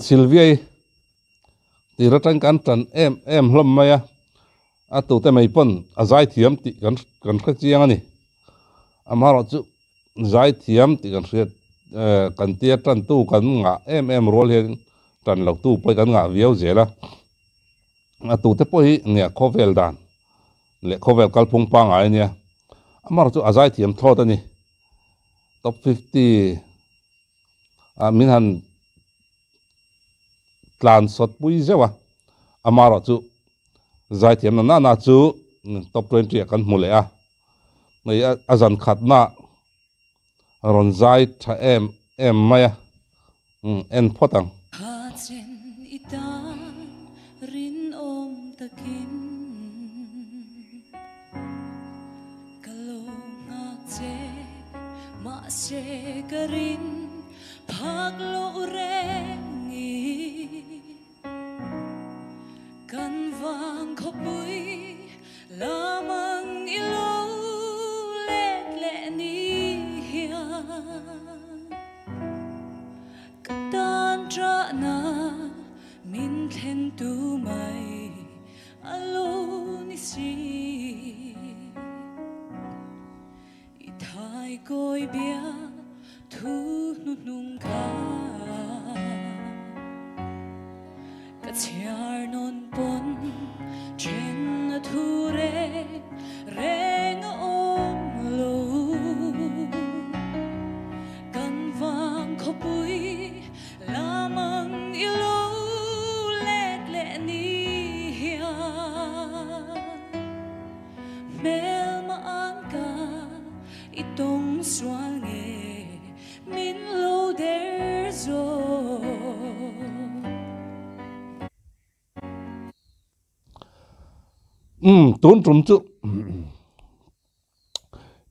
Sylvia ti ratan kan tan em hlom maya a tu te mai pon a zai thiam ti kan kha chiang ani amaro chu zai thiam ti kan hriat kan tia tan tu kan nga em rol hen tan lo tu poi kan nga viau zela a tu te poi nia khovel dan le khovel kalpung pa nga nia amaro chu a zai thiam thot ani top 50 a min han tlan sot pui zewa amaro chu zai thiam na chu top 20 kan mule a nei azan khatna ron zai tha em maya en photang chen itan rin om takin kalonga che ma se karin phaglo rengi kan vang khopui lamang ilo let le ni hia tan tra na min khen tu mai alo ni si i thai koi bia thu nu nung ka ka chiar non pon chen na thu reng om lo kan vang khopui lamang ilo let le ni hia mel ma an ka itong swal nge min lo der zo tun trum chu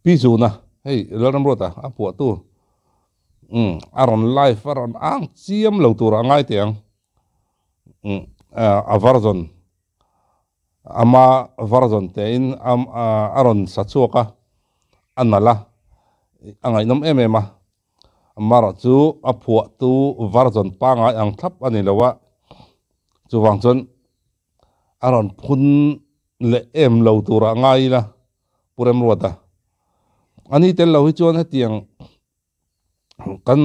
pi zu na hey lo ram rota a pu tu aron life aron ang chiam lo tur angai tiang a varzon ama varzon te in aron sachuka anala angai nom emema amara chu a phu tu varzon pa ngai ang thap ani lawa chu wangchon aron phun le em lo tur angai la purem rota ani tel lo hi chon hetiang kan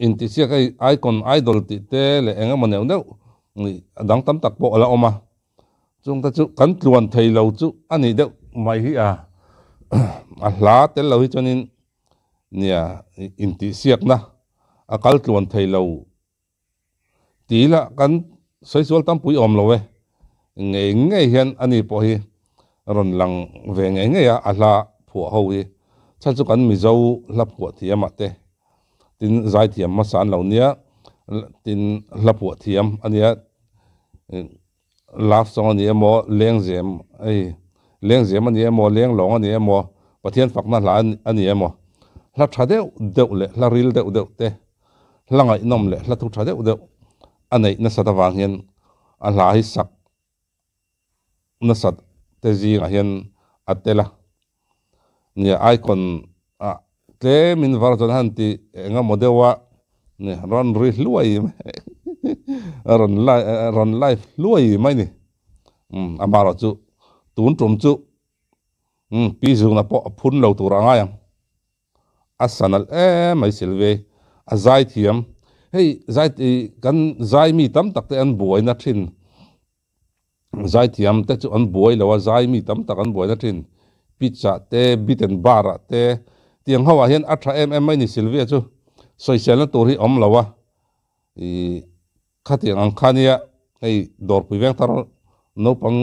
intisia kai icon idol ti te le enga moneu neu ni adang tam tak po ala oma chung ta chu kan tluan thei lo chu ani de mai hi a hla tel lo hi chonin nia intisiak na akal tluan thei lo tila kan soisual tam pui om lo we nge hian ani po hi ron lang ve nge ya ala phu ho hi chan chu kan mi zo la phu thiam ate tin zai thiam ma san lo nia tin la phu thiam ania laf song ania mo leng zem ai leng zem ania mo leng long ania mo pathian fakna hla ania mo hla tha deuh le hla ril deuh te hlangai nom le hla thu tha deuh anei na satawang hian a hla hi sak na sat te zinga hian atela nia icon tle min varzon hanti enga modewa ne ron ri luai ron life luai mai ni amaro chu tun trum chu pi zung na po phun lo tur anga yang asanal mai silve azai thiam hey zai ti kan zai mi tam tak te an buai na thin zai thiam te chu an buai lawa zai mi tam tak an buai na thin pizza te biten bara te tiang hawa hian atha mai ni silvia chu social na tur hi om lawa i khatiang ang khania ei dor pui veng tar no pang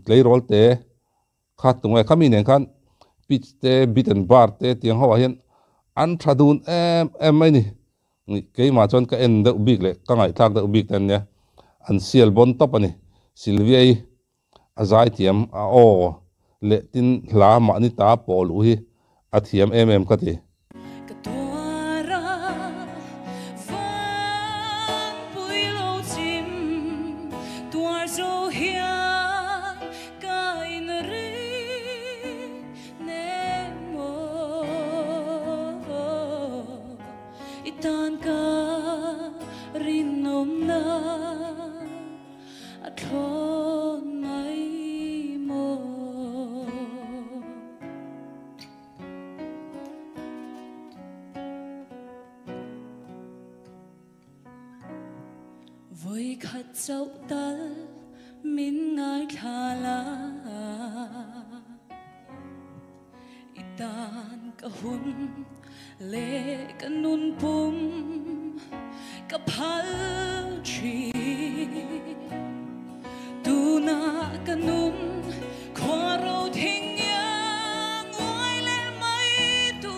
klei rol te khatungai khami nen khan pitch te biten bar te tiang hawa hian an thadun mai ni ke ma chon ka en de big le ka ngai thak de big ten ne an sial bon top ani silvia i azai tiam a o le tin hla ma ni ta pol u hi a thiam ka ti rin nom na at hon mai mo vui khát dẫu tal min ngai khala itan ka hun le ka nun pum ka phal chi tu na ka num khwa ro thing yang oi le mai tu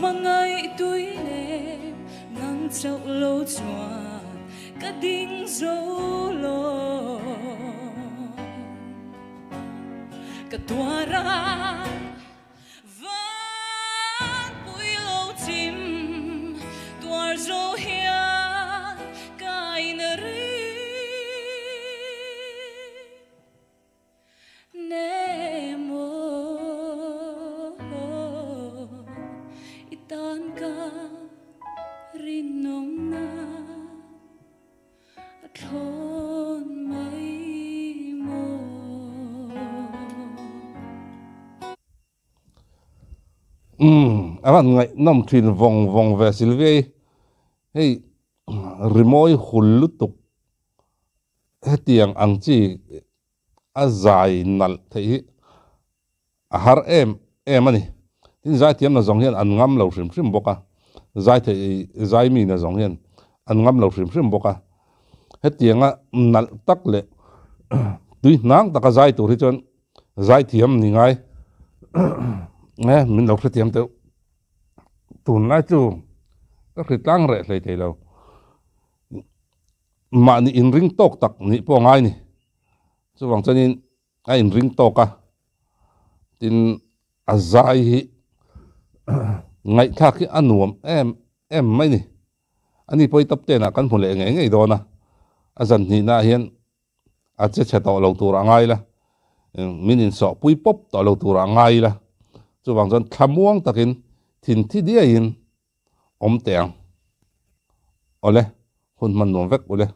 mangai tui le ngang chau lo chuan ka ding zo lo ka tua ra van pui lo tim tuar zo hian kai na ri ne mo itan ka rin nong na at hon mai mo awan ngai nom thin vong ve silve hey rimoi khullutuk hetiang angchi azai nal thei a har em ani tin zai tiam na zong hian an ngam lo hrim boka zai thei zai mi na zong hian an ngam lo hrim boka hetianga nal tak le tui nang taka zai tu ri chon zai thiam ni ngai nghe mình đọc sẽ tiệm tự tụn lại chú các cái tăng rẻ lấy thế đâu mà ni in ring tok tak ni po ngai ni chú vàng cho nên ai in ring tok à tin azai hi ngay thà cái ăn uống em mấy ni anh đi tập tên à căn phụ lệ ngay đó na azan ni na hiền chết chết tàu lâu tu ra ngay là mình in sọ pui pop tàu lâu tu ra ngay là chú vàng cho thamuang takin thin thi dia in om teang ole hun man nom vek ole